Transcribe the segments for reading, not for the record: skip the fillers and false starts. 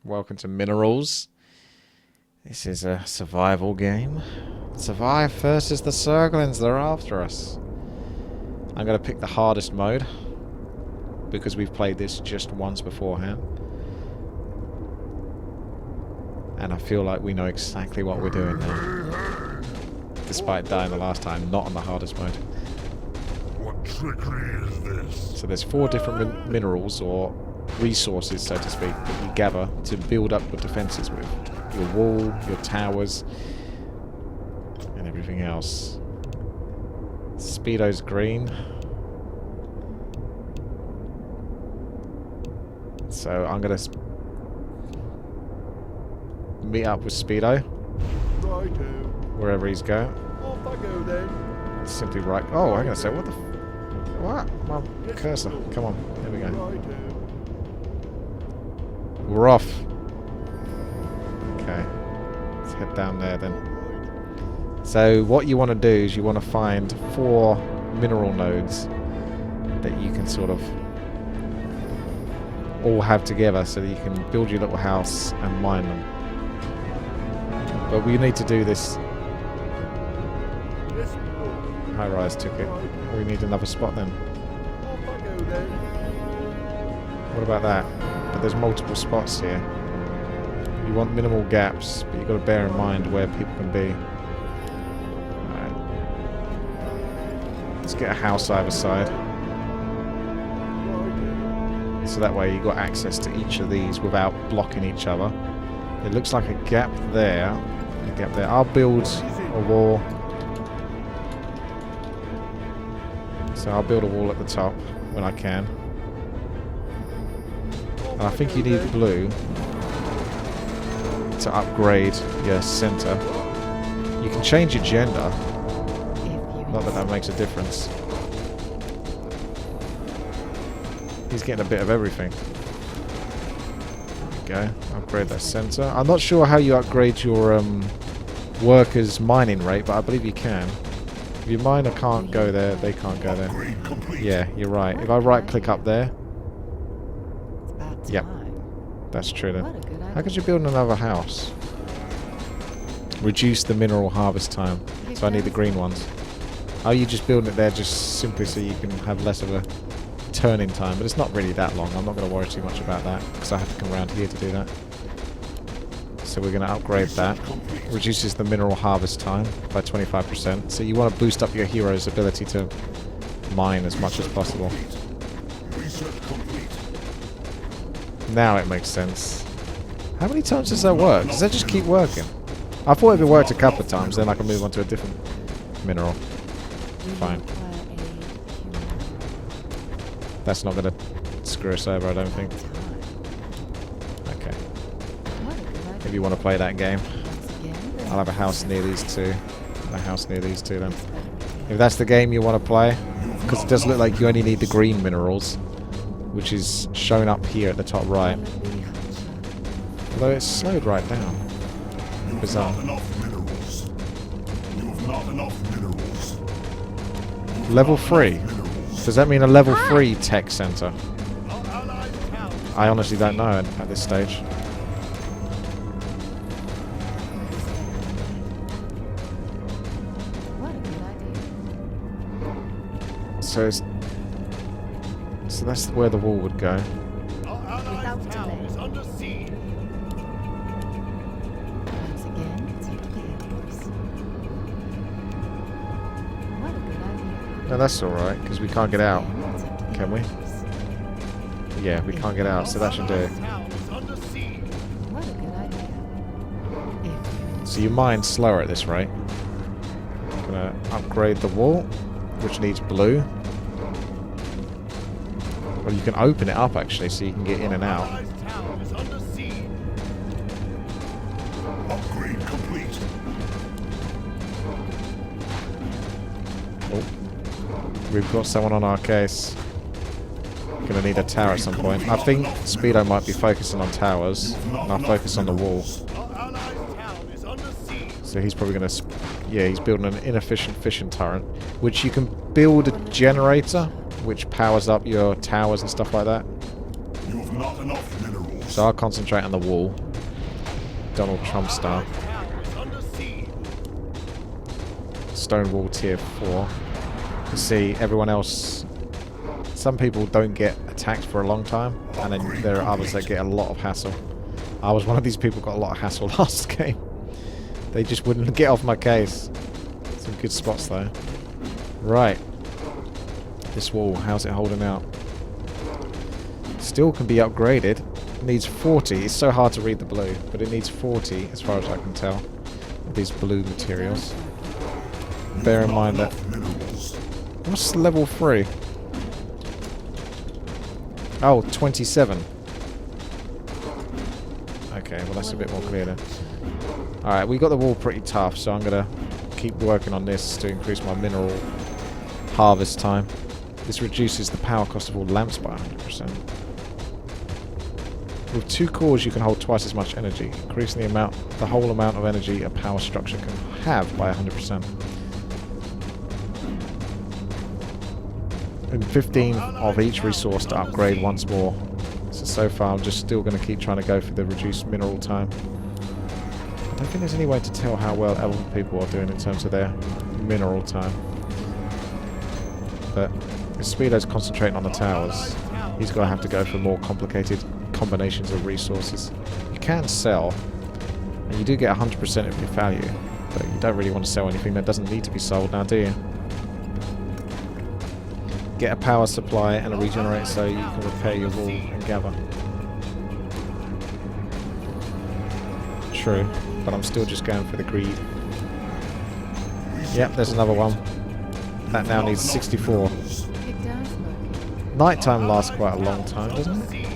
Welcome to Mineralz. This is a survival game. Survive versus the Zerglings, they're after us. I'm going to pick the hardest mode because we've played this just once beforehand. And I feel like we know exactly what we're doing now. Despite dying the last time, not on the hardest mode. What trickery is this? So there's 4 different minerals, or resources, so to speak, that you gather to build up your defences with. Your wall, your towers, and everything else. Speedo's green. So I'm going to meet up with Speedo. Righto. Wherever he's going. Off I go then. Simply right. Oh, I'm going to say, what the what? My cursor. Come on. There we go. Righto. We're off. Okay. Let's head down there then. So what you want to do is you want to find 4 mineral nodes that you can sort of all have together so that you can build your little house and mine them. But we need to do this. High rise took it. We need another spot then. Off I go then. What about that? But there's multiple spots here. You want minimal gaps, but you've got to bear in mind where people can be. Alright. Let's get a house either side. So that way you've got access to each of these without blocking each other. It looks like a gap there. A gap there. I'll build a wall. So I'll build a wall at the top when I can. And I think you need blue to upgrade your center. You can change your gender. Not that that makes a difference. He's getting a bit of everything. There we go. Upgrade that center. I'm not sure how you upgrade your workers' mining rate, but I believe you can. If your miner can't go there, they can't go there. Yeah, you're right. If I right-click up there... Yep. That's true then. How could you build another house? Reduce the mineral harvest time. So I need the green ones. Are you just building it there just simply so you can have less of a turning time? But it's not really that long. I'm not going to worry too much about that because I have to come around here to do that. So we're going to upgrade that. Reduces the mineral harvest time by 25%. So you want to boost up your hero's ability to mine as much as possible. Now it makes sense. How many times does that work? Does that just keep working? I thought if it worked a couple of times, then I can move on to a different mineral. Fine. That's not going to screw us over, I don't think. Okay. If you want to play that game, I'll have a house near these 2. And a house near these 2 then. If that's the game you want to play, because it does look like you only need the green minerals, which is shown up here at the top right. Although it's slowed right down. Bizarre. Level 3? Does that mean a level 3 tech center? I honestly don't know at this stage. So that's where the wall would go. No, that's alright, because we can't get out. Can we? Yeah, we can't get out, so that should do it. So you mine slower at this rate. I'm gonna upgrade the wall, which needs blue. Well, you can open it up actually, so you can get in and out. Upgrade complete. Oh. We've got someone on our case. Gonna need a tower at some point. I think Speedo might be focusing on towers, and I'll focus on the wall. So he's probably gonna... Yeah, he's building an inefficient fishing turret, which you can build a generator, which powers up your towers and stuff like that. You have not enough minerals. So I'll concentrate on the wall. Donald Trump style. Stone wall tier 4. You see, everyone else... Some people don't get attacked for a long time, and then there are others that get a lot of hassle. I was one of these people who got a lot of hassle last game. They just wouldn't get off my case. Some good spots though. Right. This wall, how's it holding out? Still can be upgraded. It needs 40. It's so hard to read the blue, but it needs 40 as far as I can tell. With these blue materials. Bear in mind that... What's level 3? Oh, 27. Okay, well that's a bit more clear then. Alright, we got the wall pretty tough, so I'm going to keep working on this to increase my mineral harvest time. This reduces the power cost of all lamps by 100%. With 2 cores you can hold twice as much energy, increasing the whole amount of energy a power structure can have by 100%. And 15 of each resource to upgrade once more. So far I'm just still going to keep trying to go for the reduced mineral time. I don't think there's any way to tell how well elven people are doing in terms of their mineral time. But if Speedo's concentrating on the towers, he's going to have to go for more complicated combinations of resources. You can sell, and you do get 100% of your value, but you don't really want to sell anything that doesn't need to be sold now, do you? Get a power supply and a regenerate so you can repair your wall and gather. True, but I'm still just going for the greed. Yep, there's another one. That now needs 64. Nighttime lasts quite a long time, doesn't it?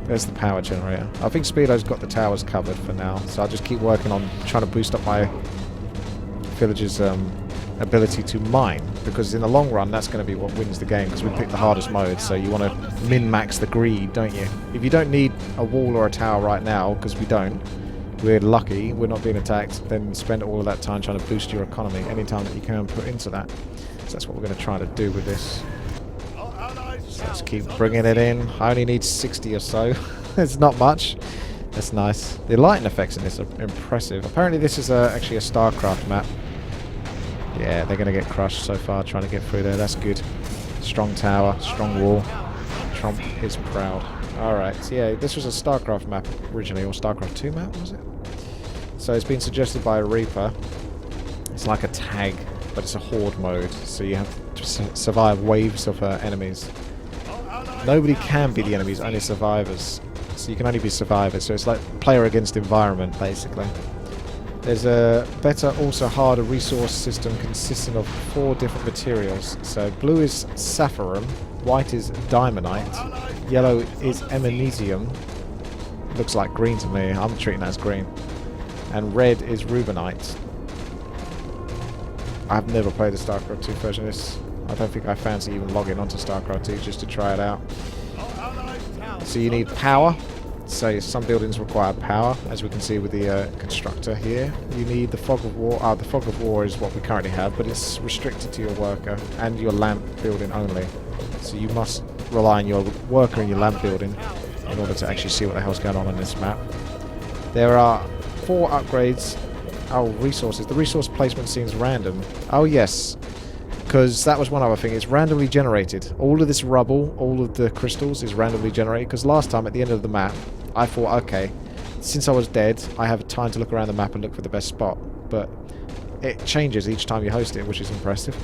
There's the power generator. I think Speedo's got the towers covered for now, so I'll just keep working on trying to boost up my village's ability to mine, because in the long run that's going to be what wins the game, because we picked the hardest mode, so you want to min-max the greed, don't you? If you don't need a wall or a tower right now, because we don't, we're lucky, we're not being attacked, then spend all of that time trying to boost your economy anytime that you can put into that. So that's what we're going to try to do with this. So let's keep bringing it in. I only need 60 or so. It's not much. That's nice. The lighting effects in this are impressive. Apparently this is actually a StarCraft map. Yeah, they're going to get crushed so far trying to get through there. That's good. Strong tower, strong wall. Trump is proud. Alright, so yeah, this was a StarCraft map originally, or StarCraft 2 map, was it? So it's been suggested by a Reaper. It's like a tag, but it's a horde mode, so you have to survive waves of enemies. Nobody can be the enemies, only survivors. So you can only be survivors, so it's like player against environment, basically. There's a better, also harder resource system consisting of 4 different materials. So blue is sapphire, white is diamondite, yellow is emanesium. Looks like green to me, I'm treating that as green. And red is rubinite. I've never played the StarCraft 2 version of this. I don't think I fancy even logging onto StarCraft 2 just to try it out. So you need power. So some buildings require power, as we can see with the constructor here. You need the fog of war. The fog of war is what we currently have, but it's restricted to your worker and your lamp building only. So you must rely on your worker and your lamp building in order to actually see what the hell's going on this map. There are 4 upgrades. Oh, resources. The resource placement seems random. Oh yes, because that was one other thing. It's randomly generated. All of this rubble, all of the crystals is randomly generated, because last time at the end of the map I thought, okay, since I was dead I have time to look around the map and look for the best spot, but it changes each time you host it, which is impressive.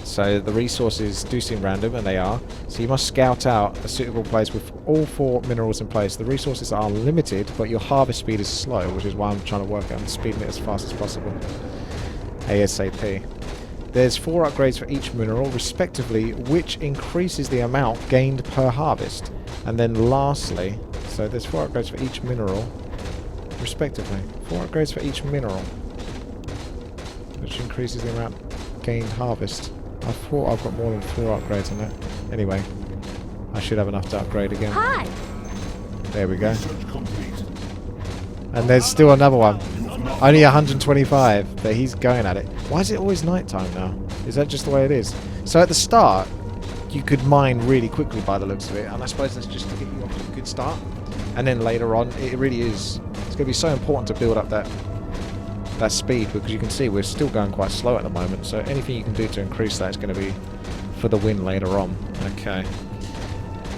So the resources do seem random, and they are, so you must scout out a suitable place with all 4 minerals in place. The resources are limited, but your harvest speed is slow, which is why I'm trying to work on speeding it as fast as possible ASAP. There's 4 upgrades for each mineral, respectively, which increases the amount gained per harvest. And then lastly, so there's 4 upgrades for each mineral, respectively. 4 upgrades for each mineral, which increases the amount gained harvest. I thought I've got more than 4 upgrades on that. Anyway, I should have enough to upgrade again. Hi. There we go. And there's still another one. Only 125, but he's going at it. Why is it always nighttime now? Is that just the way it is? So at the start, you could mine really quickly by the looks of it, and I suppose that's just to get you off to a good start. And then later on, it really is. It's going to be so important to build up that speed, because you can see we're still going quite slow at the moment. So anything you can do to increase that is going to be for the win later on. Okay.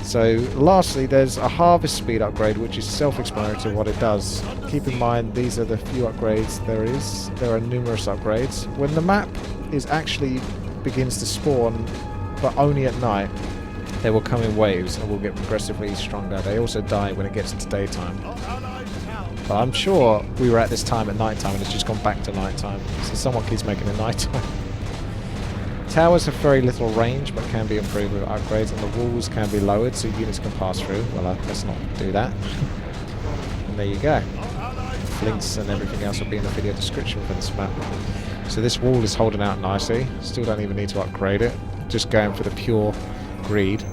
So lastly, there's a harvest speed upgrade, which is self-explanatory what it does. Keep in mind, these are the few upgrades there is. There are numerous upgrades. When the map is actually begins to spawn, but only at night, they will come in waves and will get progressively stronger. They also die when it gets into daytime. But I'm sure we were at this time at night time and it's just gone back to night time. So someone keeps making it night time. Towers have very little range but can be improved with upgrades, and the walls can be lowered so units can pass through. Well, let's not do that. And there you go. Links and everything else will be in the video description for this map. So this wall is holding out nicely. Still don't even need to upgrade it. Just going for the pure greed.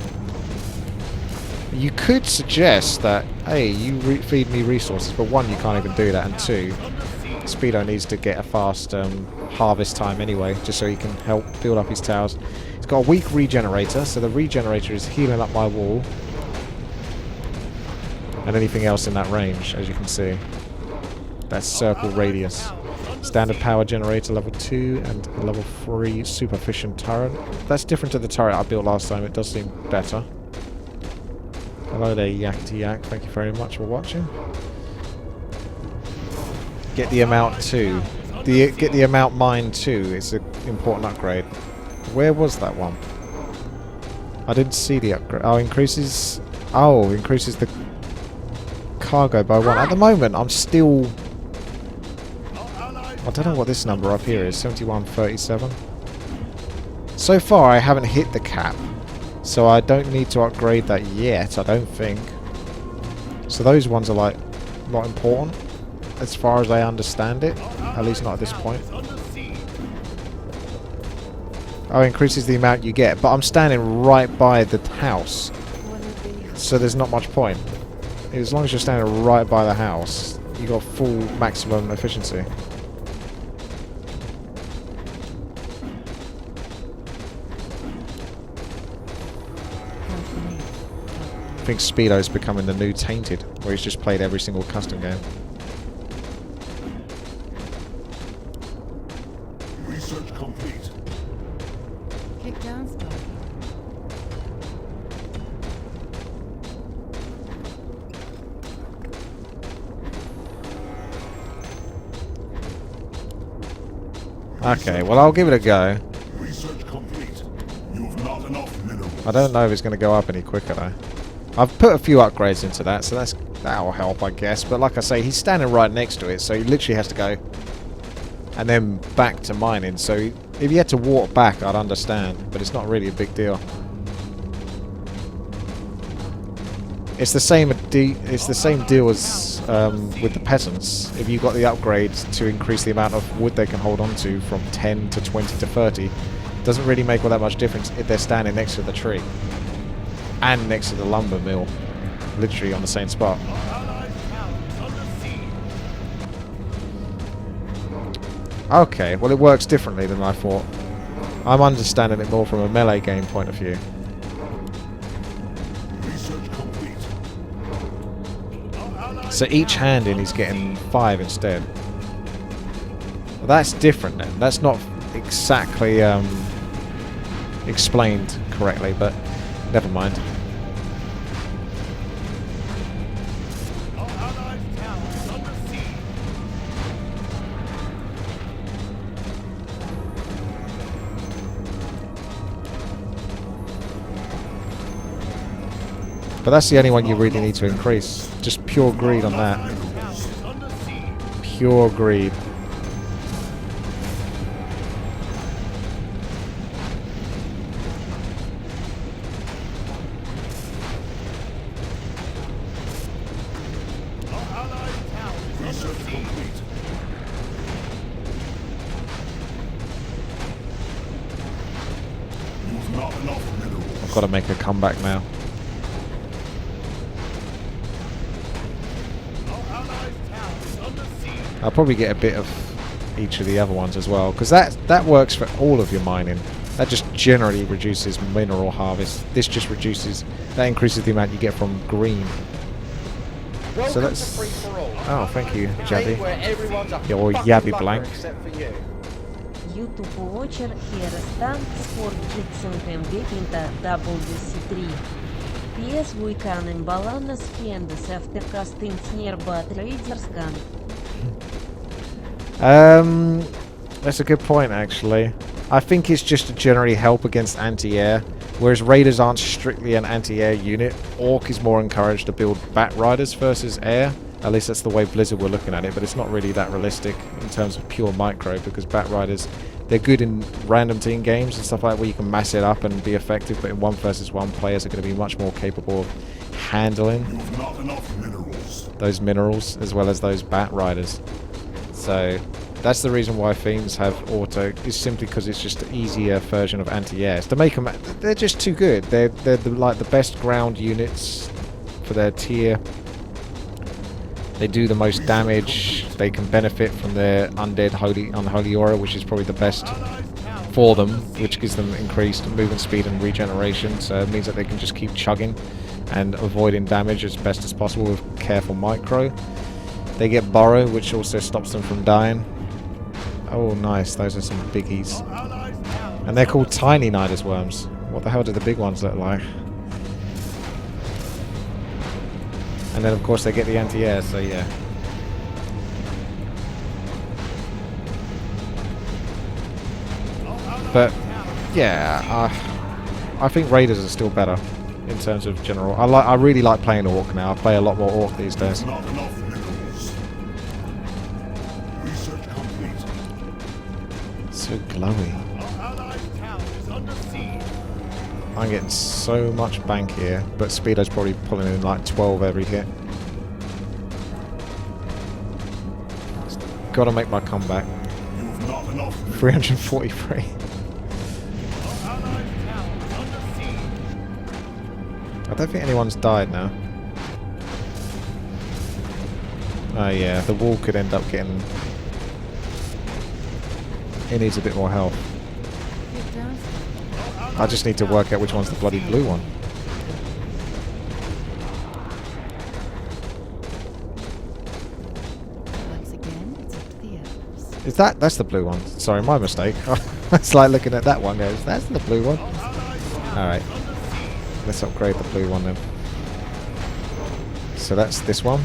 You could suggest that, hey, you feed me resources, but one, you can't even do that, and two, Speedo needs to get a fast harvest time anyway, just so he can help build up his towers. He's got a weak regenerator, so the regenerator is healing up my wall and anything else in that range, as you can see. That's circle radius. Standard power generator level 2 and level 3 super efficient turret. That's different to the turret I built last time. It does seem better. Hello there, Yakety Yak. Thank you very much for watching. Get the amount 2. Get the amount mine 2. It's an important upgrade. Where was that one? I didn't see the upgrade. Oh, increases. Oh, increases the cargo by 1. At the moment, I'm still. I don't know what this number up here is. 7137. So far, I haven't hit the cap. So I don't need to upgrade that yet, I don't think. So those ones are like not important as far as I understand it. At least not at this point. Oh, it increases the amount you get. But I'm standing right by the house. So there's not much point. As long as you're standing right by the house, you got full maximum efficiency. I think Speedo's becoming the new Tainted, where he's just played every single custom game. Research complete. Kick down, Sparky. Okay, well I'll give it a go. Research complete. You've not enough minerals. I don't know if it's going to go up any quicker though. I've put a few upgrades into that, so that'll help, I guess. But like I say, he's standing right next to it, so he literally has to go and then back to mining. So if he had to walk back, I'd understand, but it's not really a big deal. It's the same. It's the same deal as with the peasants. If you got the upgrades to increase the amount of wood they can hold on to from 10 to 20 to 30, doesn't really make all that much difference if they're standing next to the tree. And next to the lumber mill, literally on the same spot. Okay, well it works differently than I thought. I'm understanding it more from a melee game point of view. So each hand in he's getting 5 instead. Well, that's different then. That's not exactly explained correctly, but never mind. But that's the only one you really need to increase. Just pure greed on that. Pure greed. I've got to make a comeback now. I'll probably get a bit of each of the other ones as well, because that works for all of your mining. That just generally reduces mineral harvest. This just reduces, that increases the amount you get from green. So that's, oh, thank you, Jabby. Or Yabby Blank. YouTube Watcher here stands for Jitsen Beginta WTii. PS we can imbalance spends after casting nearby traders gun. That's a good point, actually. I think it's just to generally help against anti-air, whereas Raiders aren't strictly an anti-air unit. Orc is more encouraged to build Bat Riders versus air. At least that's the way Blizzard were looking at it, but it's not really that realistic in terms of pure micro, because Bat Riders, they're good in random team games and stuff like that where you can mass it up and be effective, but in 1 versus 1 players are going to be much more capable of handling those minerals as well as those Bat Riders. So that's the reason why Fiends have auto, is simply because it's just an easier version of anti-airs. To make them, they're just too good. They're like the best ground units for their tier. They do the most damage. They can benefit from their unholy aura, which is probably the best for them, which gives them increased movement speed and regeneration. So it means that they can just keep chugging and avoiding damage as best as possible with careful micro. They get Burrow, which also stops them from dying. Oh, nice. Those are some biggies. And they're called tiny Nidus worms. What the hell do the big ones look like? And then, of course, they get the anti-air, so yeah. But, yeah, I think Raiders are still better in terms of general. I really like playing Orc now. I play a lot more Orc these days. So glowy. I'm getting so much bank here, but Speedo's probably pulling in like 12 every hit. Gotta make my comeback. 343. I don't think anyone's died now. Oh yeah, the wall could end up getting... It needs a bit more health. I just need to work out which one's the bloody blue one. Once again, it's up to the others. Is that's the blue one? Sorry, my mistake. It's like looking at that one goes, that's the blue one. Alright. Let's upgrade the blue one then. So that's this one.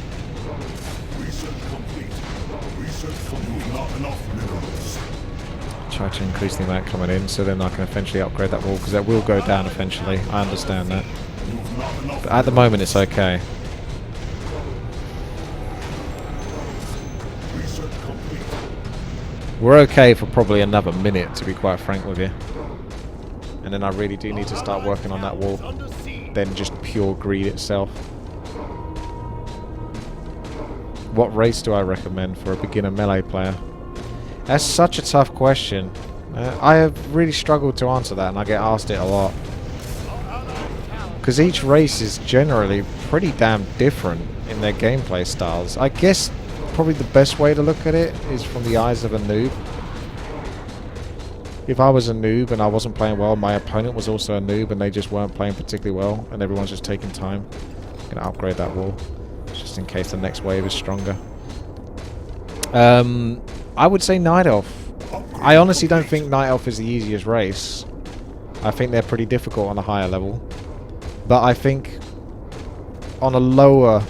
Try to increase the amount coming in so then I can eventually upgrade that wall, because that will go down eventually. I understand that. But at the moment it's okay. We're okay for probably another minute, to be quite frank with you. And then I really do need to start working on that wall than just pure greed itself. What race do I recommend for a beginner melee player? That's such a tough question. I have really struggled to answer that, and I get asked it a lot. Because each race is generally pretty damn different in their gameplay styles. I guess probably the best way to look at it is from the eyes of a noob. If I was a noob and I wasn't playing well, my opponent was also a noob and they just weren't playing particularly well, and everyone's just taking time. I'm going to upgrade that wall, just in case the next wave is stronger. I would say Night Elf. I honestly don't think Night Elf is the easiest race. I think they're pretty difficult on a higher level. But I think on a lower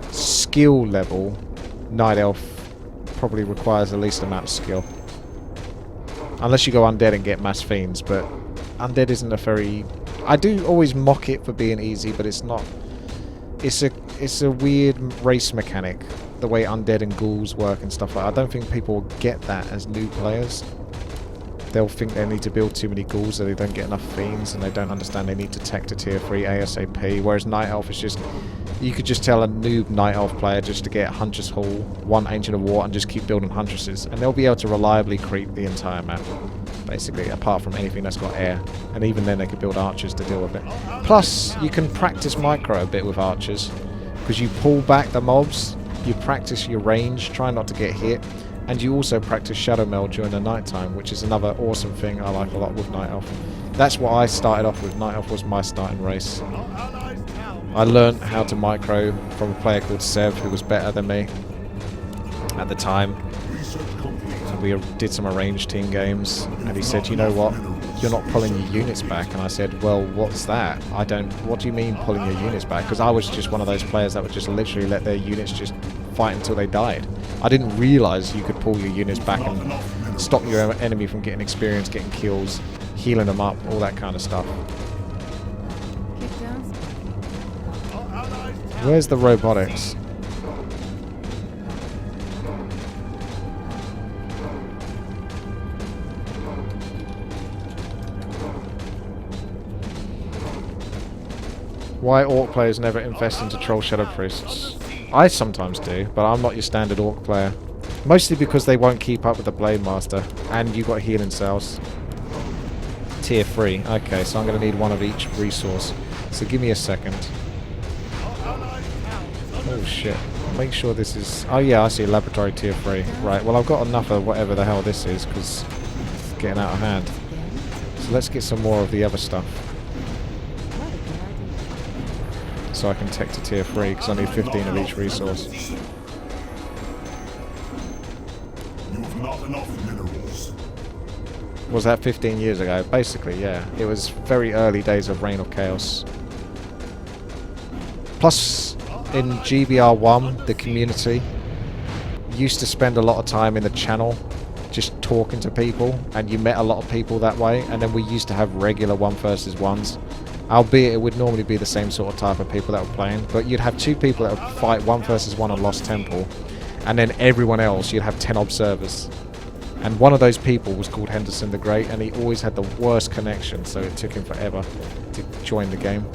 skill level, Night Elf probably requires the least amount of skill. Unless you go Undead and get Mass Fiends, but Undead isn't a very... I do always mock it for being easy, but it's not... It's a weird race mechanic, the way Undead and Ghouls work and stuff like that. I don't think people get that as new players. They'll think they need to build too many Ghouls so they don't get enough Fiends, and they don't understand they need to tech to tier 3 ASAP, whereas Night Elf is just... You could just tell a noob Night Elf player just to get Huntress Hall, 1 Ancient of War, and just keep building Huntresses, and they'll be able to reliably creep the entire map, basically, apart from anything that's got air. And even then they could build archers to deal with it. Plus, you can practice micro a bit with archers, because you pull back the mobs, you practice your range, try not to get hit, And you also practice Shadow Meld during the night time, which is another awesome thing I like a lot with Night Elf. That's what I started off with. Night Elf was my starting race. I learned how to micro from a player called Sev, who was better than me at the time. And we did some arranged team games, and he said, you know what, you're not pulling your units back. And I said, well, what's that? What do you mean pulling your units back? Because I was just one of those players that would just literally let their units just fight until they died. I didn't realise you could pull your units back and stop your enemy from getting experience, getting kills, healing them up, all that kind of stuff. Where's the robotics? Why Orc players never invest into Troll Shadow Priests? I sometimes do, but I'm not your standard Orc player. Mostly because they won't keep up with the Blade Master, and you got healing cells. Tier 3. Okay, so I'm going to need one of each resource. So give me a second. Oh shit. Make sure this is... Oh yeah, I see Laboratory Tier 3. Right, well I've got enough of whatever the hell this is, because it's getting out of hand. So let's get some more of the other stuff. So I can tech to Tier 3, because I need 15 of each resource. You have not enough minerals. Was that 15 years ago? Basically, yeah. It was very early days of Reign of Chaos. Plus, in GBR1, the community used to spend a lot of time in the channel just talking to people, and you met a lot of people that way, and then we used to have regular 1 versus 1s. Albeit it would normally be the same sort of type of people that were playing, but you'd have 2 people that would fight 1 versus 1 on Lost Temple, and then everyone else, you'd have 10 observers. And one of those people was called Henderson the Great, and he always had the worst connection, so it took him forever to join the game.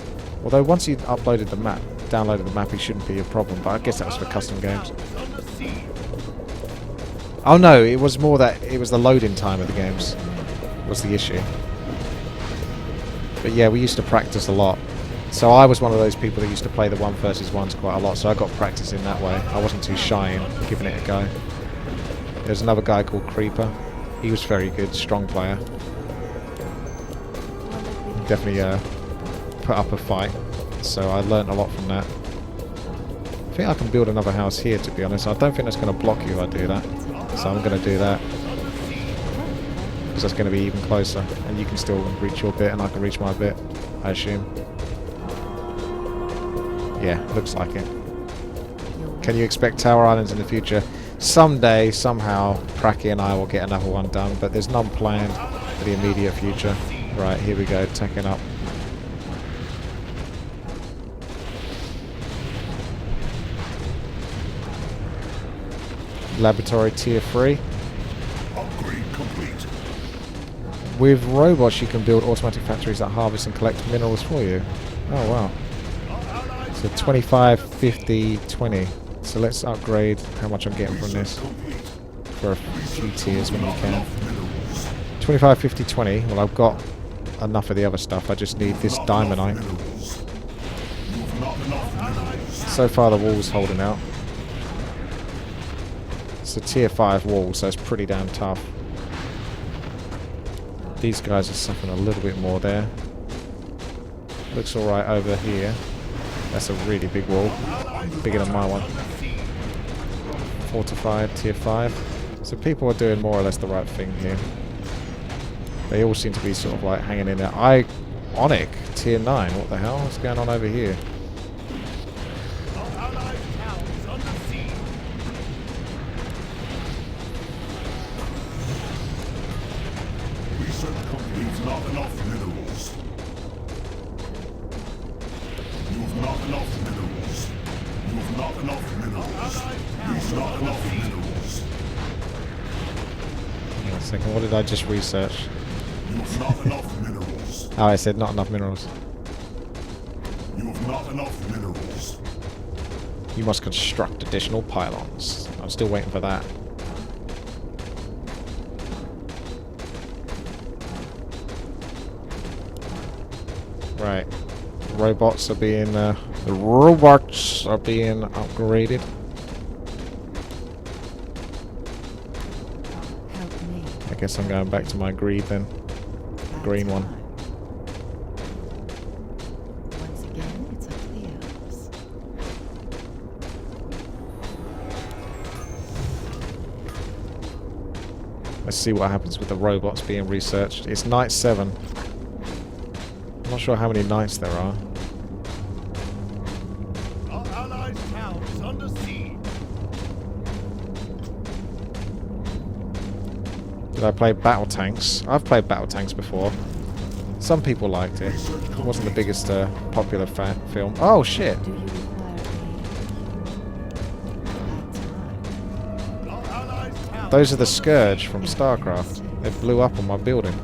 Although once he uploaded the map, downloaded the map, he shouldn't be a problem, but I guess that was for custom games. Oh no, it was more that it was the loading time of the games was the issue. But yeah, we used to practice a lot. So I was one of those people that used to play the 1 versus 1s quite a lot, so I got practice in that way. I wasn't too shy in giving it a go. There's another guy called Creeper. He was very good, strong player. He definitely put up a fight, so I learnt a lot from that. I think I can build another house here, to be honest. I don't think that's going to block you if I do that, so I'm going to do that. Because that's going to be even closer, and you can still reach your bit and I can reach my bit, I assume. Yeah, looks like it. Can you expect Tower Islands in the future? Someday, somehow, Pracky and I will get another one done, but there's none planned for the immediate future. Right, here we go, teching up. Laboratory Tier 3. Upgrade complete. With robots you can build automatic factories that harvest and collect minerals for you. Oh wow. So 25, 50, 20. So let's upgrade how much I'm getting from this for a few tiers when we can. 25, 50, 20. Well, I've got enough of the other stuff. I just need this diamondite. So far the wall's holding out. It's a tier 5 wall, so it's pretty damn tough. These guys are suffering a little bit more there. Looks alright over here. That's a really big wall. Bigger than my one. Fortified, tier 5. So people are doing more or less the right thing here. They all seem to be sort of like hanging in there. Ionic, tier 9. What the hell? What's going on over here? Not enough minerals. You have not enough minerals. You have not enough minerals. You have not enough minerals. Hang on a second, what did I just research? You have not enough minerals. Oh, I said not enough minerals. You have not enough minerals. You must construct additional pylons. I'm still waiting for that. Right, robots are being upgraded. guess I'm going back to my greed then. Green one. Once again, it's up to the elves. Let's see what happens with the robots being researched. It's night 7. I'm not sure how many nights there are. Our allies' town is under siege. Did I play battle tanks? I've played battle tanks before. Some people liked it. It wasn't the biggest popular film. Oh shit! Do you require a Our allies' town Those are the Scourge from StarCraft. They blew up on my building.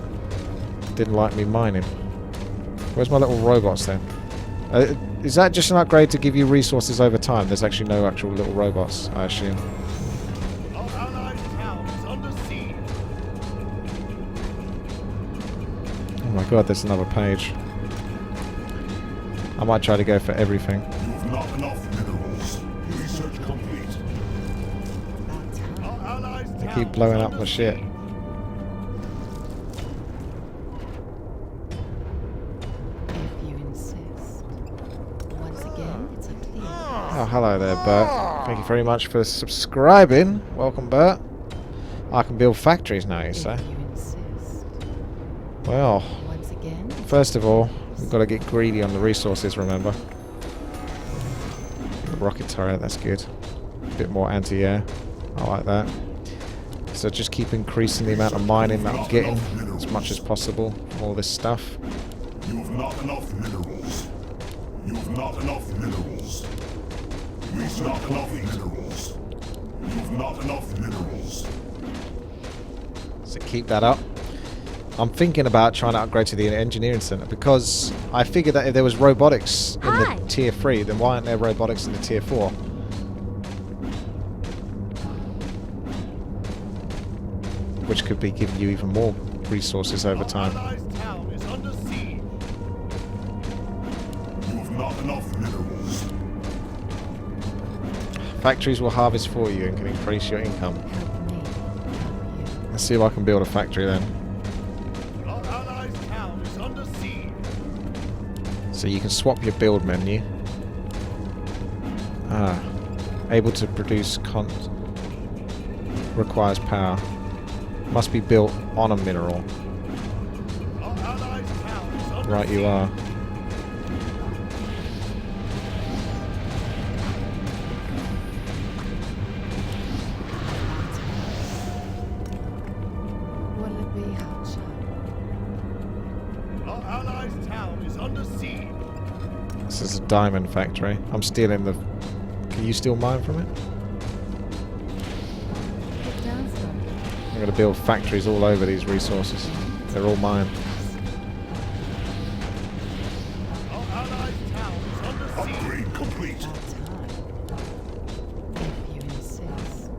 Didn't like me mining. Where's my little robots then? Is that just an upgrade to give you resources over time? There's actually no actual little robots, I assume. Our allies' town is under siege. Oh my god, there's another page. I might try to go for everything. You've not enough minerals. Research complete. Our allies' They town keep is blowing up under my shit. siege. if you insist. Once again, it's up to the elves. Oh, hello there, Bert. Thank you very much for subscribing. Welcome, Bert. I can build factories now, you say? If you insist. Well, Once again, it's first of all, we've got to get greedy on the resources, remember? The rocket turret, that's good. A bit more anti-air. I like that. So just keep increasing the amount of mining that I'm getting as much as possible from all this stuff. You've not enough minerals. You've not enough minerals. We've not enough minerals. You've not enough minerals. So keep that up. I'm thinking about trying to upgrade to the engineering center because I figured that if there was robotics in the tier 3, then why aren't there robotics in the tier 4? Which could be giving you even more resources over time. Our allies' town is under siege. You've not enough minerals. Factories will harvest for you and can increase your income. help me, help you. Let's see if I can build a factory then. Our allies' town is under siege. So you can swap your build menu. Able to produce requires power. Must be built on a mineral. Our allies' town is under Right, you are. Will it be hotshot? Our allies' town is under siege. This is a diamond factory. I'm stealing the... Can you steal mine from it? Get down, son. I'm going to build factories all over these resources. They're all mine. Our allies' town is under siege. Upgrade complete. About time. If you insist.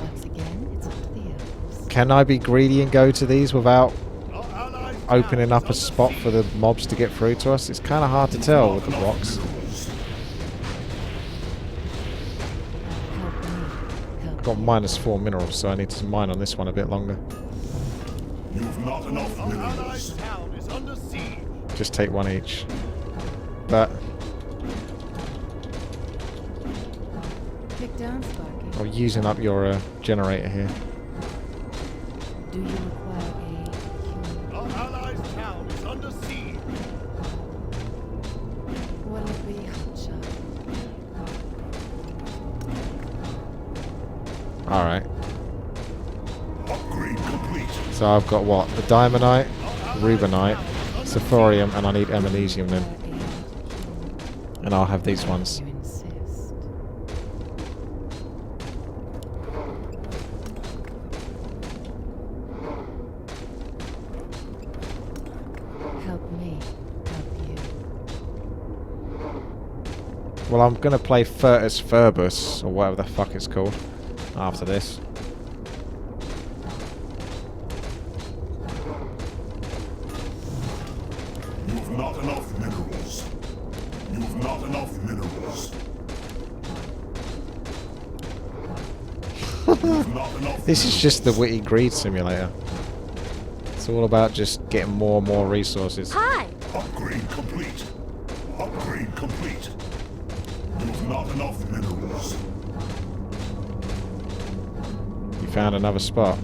Once again, it's up to the elves. Can I be greedy and go to these without Our allies' opening town up a is spot under for the mobs to get through to us? It's kind of hard to tell with the rocks. Help me, help Got you. -4 minerals, so I need to mine on this one a bit longer. You've not enough Our minerals. allies' town is under siege. Just take one each. But Get down, Sparky. I'm using up your generator here. Do you require a human? Our allies' town is under siege. Will it be hotshot? Alright. Upgrade complete. So I've got what? The diamondite, rubinite, Sephorium, and I need emanesium then. And I'll have these ones. You insist. Help me, help you. Well, I'm going to play Furtus Furbus, or whatever the fuck it's called, after this. You've not enough minerals. You've not enough minerals. Not enough This is just the witty greed simulator. It's all about just getting more and more resources. Hi! Upgrade complete. Upgrade complete. You've not enough minerals. You found another spot.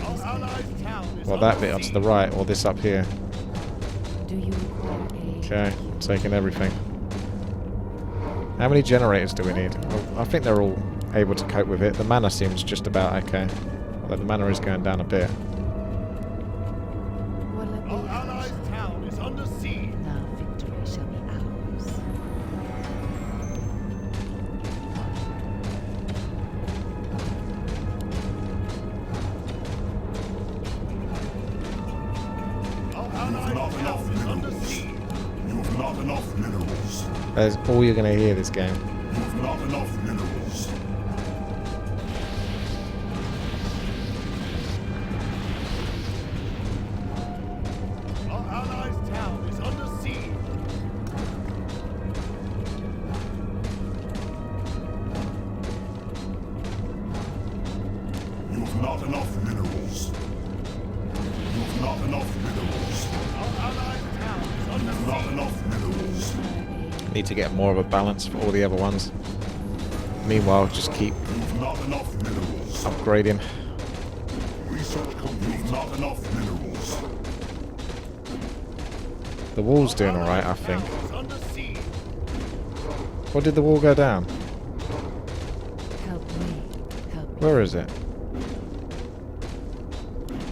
Our allies' town is Well, under that bit onto siege. the right, or this up here. Do you require aid? Okay, taking everything. How many generators do we need? Well, I think they're all able to cope with it. The mana seems just about okay. Although the mana is going down a bit. What let Our be allies' town is under siege. Now victory shall be ours. Our allies' town is under siege. You've not enough minerals. That's all you're going to hear this game. You've not enough minerals. Our allies' town is under siege. You've not enough minerals. You've not enough minerals. Our allies' town is under You've not siege. enough minerals. Need to get more of a balance for all the other ones. Meanwhile, just keep You've not enough minerals. upgrading. Research complete. You've not enough minerals. The wall's doing alright, I think. Town is under siege. Or did the wall go down? Help me. Help me. Where is it?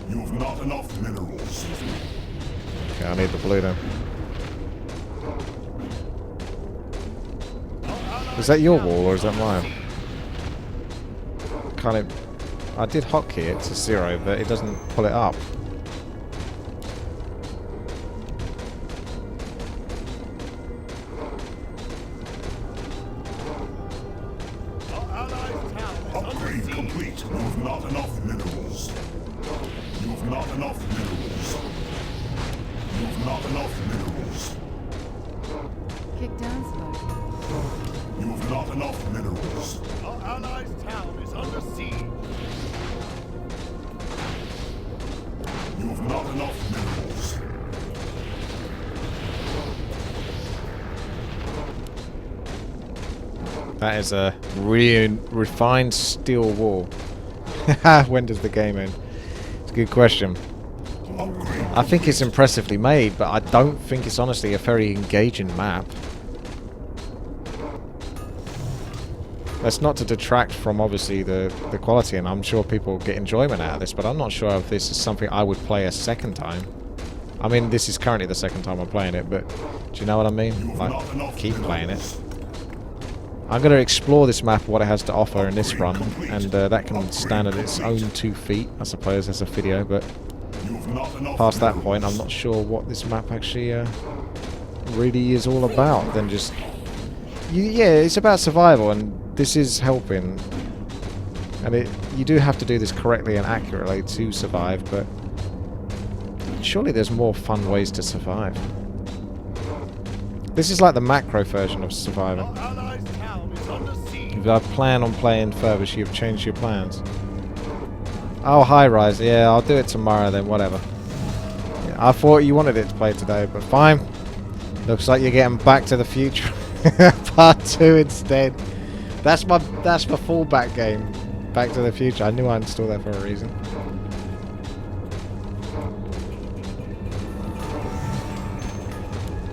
You've not enough minerals. Okay, I need the blue then. Is that your wall or is that mine? Can't it... I did hotkey it to 0, but it doesn't pull it up. Our allies' town is under Upgrade siege. complete. You've not enough minerals. You've not enough minerals. You've not enough minerals. Kick down, Sparky. You've not enough minerals. Our allies' town is under siege. You've not enough minerals. That is a refined steel wall. When does the game end? It's a good question. Upgrade. I think it's impressively made, but I don't think it's honestly a very engaging map. That's not to detract from obviously the quality, and I'm sure people get enjoyment out of this, but I'm not sure if this is something I would play a second time. I mean, this is currently the second time I'm playing it, but do you know what I mean? You've Like, not enough keep playing it. minerals. I'm going to explore this map, what it has to offer in this run, and that can stand at its own 2 feet, I suppose, as a video, but You've not enough past that minerals. point, I'm not sure what this map actually really is all about than just... yeah, it's about survival, and this is helping. And you do have to do this correctly and accurately to survive, but surely there's more fun ways to survive. This is like the macro version of surviving. Our allies' town is under siege. If I plan on playing further, you've changed your plans. Oh, high rise. Yeah, I'll do it tomorrow then, whatever. Yeah, I thought you wanted it to play today, but fine. Looks like you're getting Back to the Future Part 2 instead. That's my fallback game. Back to the Future. I knew I installed that for a reason.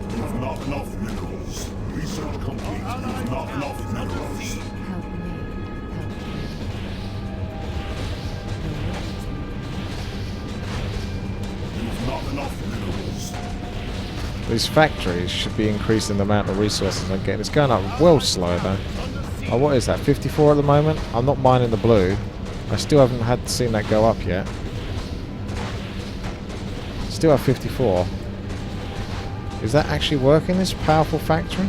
You've not enough minerals. Research complete. You've not enough minerals. Help me. Help me. You've not enough minerals. These factories should be increasing the amount of resources I'm getting. It's going up well slow though. Oh, what is that? 54 at the moment? I'm not mining the blue. I still haven't seen that go up yet. Still at 54. Is that actually working, this powerful factory?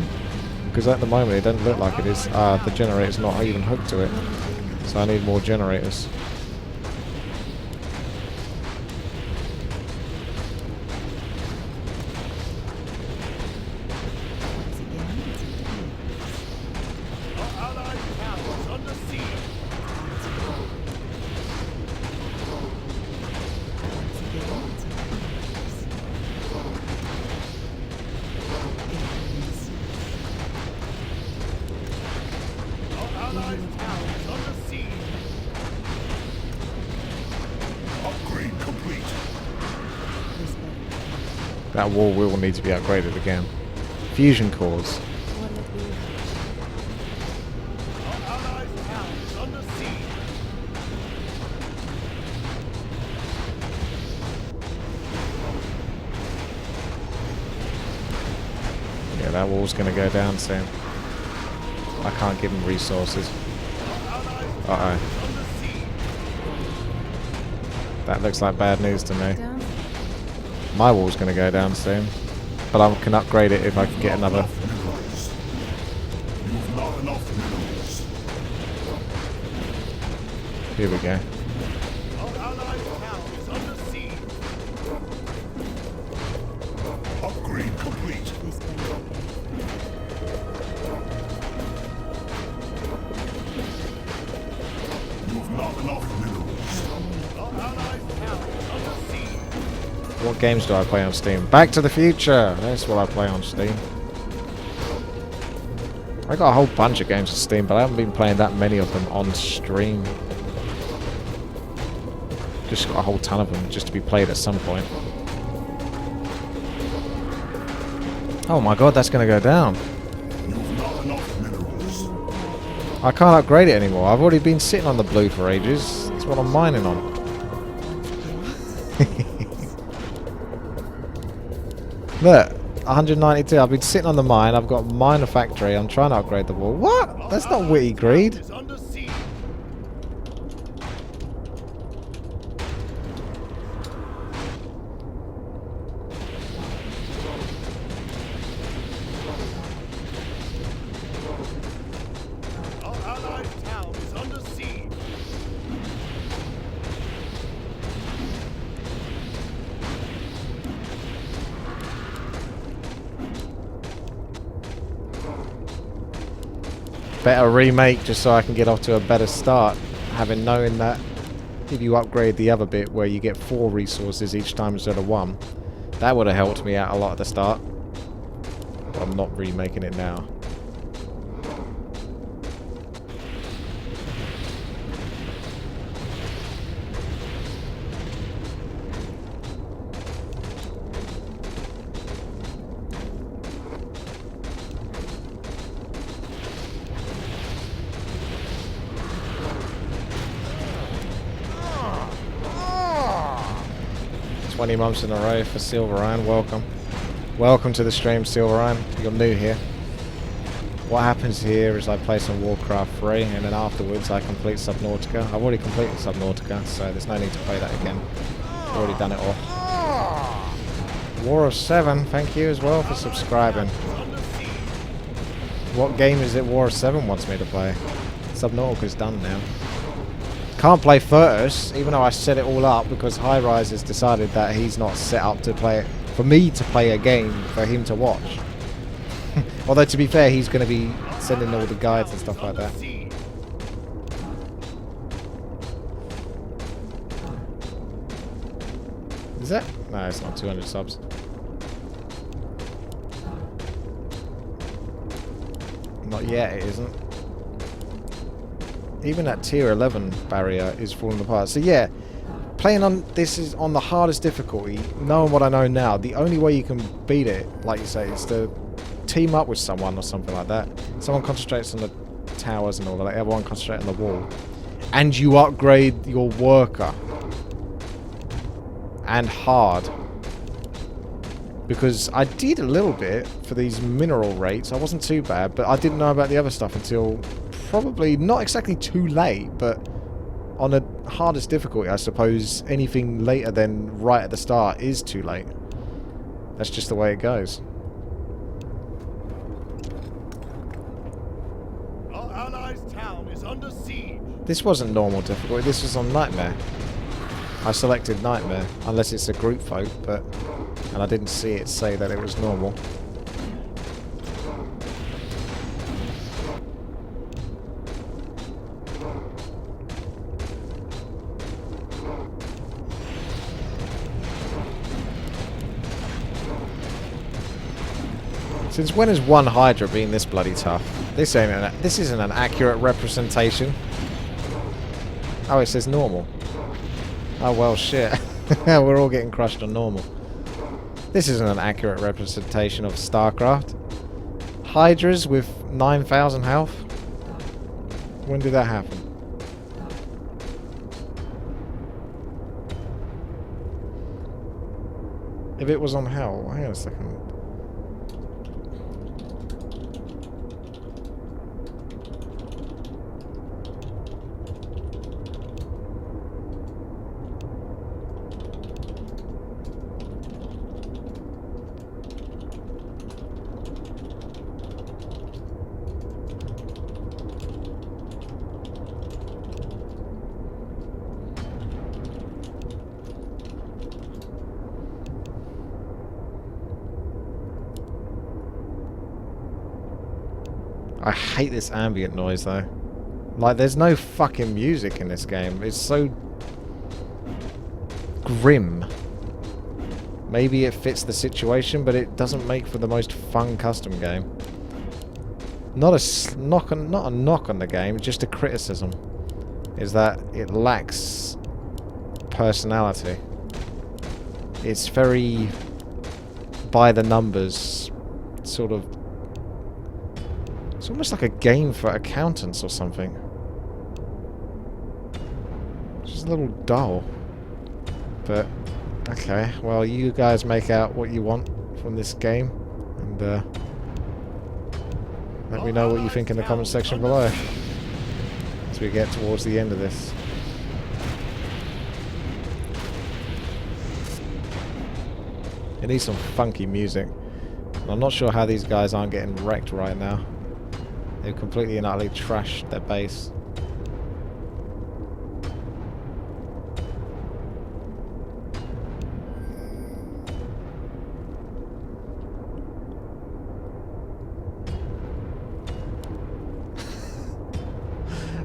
Because at the moment it doesn't look like it is. The generator's not even hooked to it. So I need more generators. Once again, it's a Our allies' town is under siege. That wall will need to be upgraded again. Fusion cores. What'll it be? Our allies' town is under siege. Yeah, that wall's gonna go down soon. I can't give him resources. Uh-oh. Under siege. That looks like bad news to me. Down? My wall's gonna go down soon. But I can upgrade it if I can get another. Minerals. You've not enough minerals. Here we go. Our allies' town is under siege. Upgrade complete. This better be okay. You've not enough minerals. Our allies' town is under siege. What games do I play on Steam? Back to the Future! That's what I play on Steam. I got a whole bunch of games on Steam, but I haven't been playing that many of them on stream. Just got a whole ton of them just to be played at some point. Oh my god, that's gonna go down. You've not enough minerals. I can't upgrade it anymore. I've already been sitting on the blue for ages. That's what I'm mining on. Look, 192. I've been sitting on the mine. I've got miner factory. I'm trying to upgrade the wall. What? That's not witty greed. Is under siege. Our allies' town is under siege. Better remake just so I can get off to a better start. Having known that if you upgrade the other bit where you get 4 resources each time instead of 1, that would have helped me out a lot at the start. But I'm not remaking it now. "20 months in a row for Silverine. Welcome. Welcome to the stream, Silverine. You're new here. What happens here is I play some Warcraft 3 and then afterwards I complete Subnautica. I've already completed Subnautica, so there's no need to play that again. I've already done it all. War of 7, thank you as well for subscribing. What game is it War of 7 wants me to play? Subnautica's done now. Can't play first, even though I set it all up because High Rise has decided that he's not set up to play it for me to play a game for him to watch. Although to be fair, he's going to be sending all the guides and stuff like that. Is that? No, it's not 200 subs. Not yet, it isn't. Even that tier 11 barrier is falling apart. So yeah, playing on this is on the hardest difficulty. Knowing what I know now, the only way you can beat it, like you say, is to team up with someone or something like that. Someone concentrates on the towers and all that. Everyone concentrate on the wall, and you upgrade your worker. And hard. Because I did a little bit for these mineral rates. I wasn't too bad, but I didn't know about the other stuff until probably not exactly too late, but on the hardest difficulty, I suppose anything later than right at the start is too late. That's just the way it goes. Our allies' town is under siege. This wasn't normal difficulty, this was on Nightmare. I selected Nightmare, unless it's a group vote, but... and I didn't see it say that it was normal. Since when has one Hydra been this bloody tough? This isn't an accurate representation. Oh, it says normal. Oh well, shit. We're all getting crushed on normal. This isn't an accurate representation of StarCraft. Hydras with 9,000 health? When did that happen? If it was on Hell, hang on a second. I hate this ambient noise though. Like, there's no fucking music in this game. It's so grim. Maybe it fits the situation, but it doesn't make for the most fun custom game. Not a knock on the game, just a criticism. Is that it lacks personality. It's very by the numbers, sort of. It's almost like a game for accountants or something. Just a little dull. But, okay. Well, you guys make out what you want from this game. And, let me know what you think in the comment section below. As we get towards the end of this. It needs some funky music. I'm not sure how these guys aren't getting wrecked right now. They've completely and utterly trashed their base.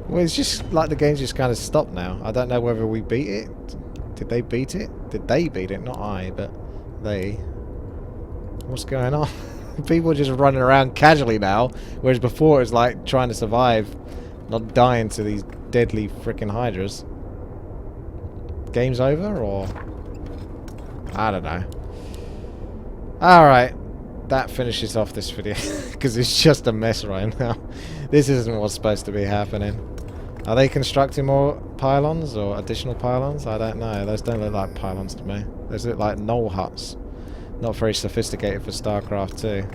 Well, it's just like the game's just kind of stopped now. I don't know whether we beat it. Did they beat it? Did they beat it? Not I, but they. What's going on? People are just running around casually now, whereas before it was like trying to survive, not dying to these deadly frickin' hydras. Game's over, or I don't know. Alright, that finishes off this video, because it's just a mess right now. This isn't what's supposed to be happening. Are they constructing more pylons, or additional pylons? I don't know. Those don't look like pylons to me. Those look like knoll huts. Not very sophisticated for StarCraft 2.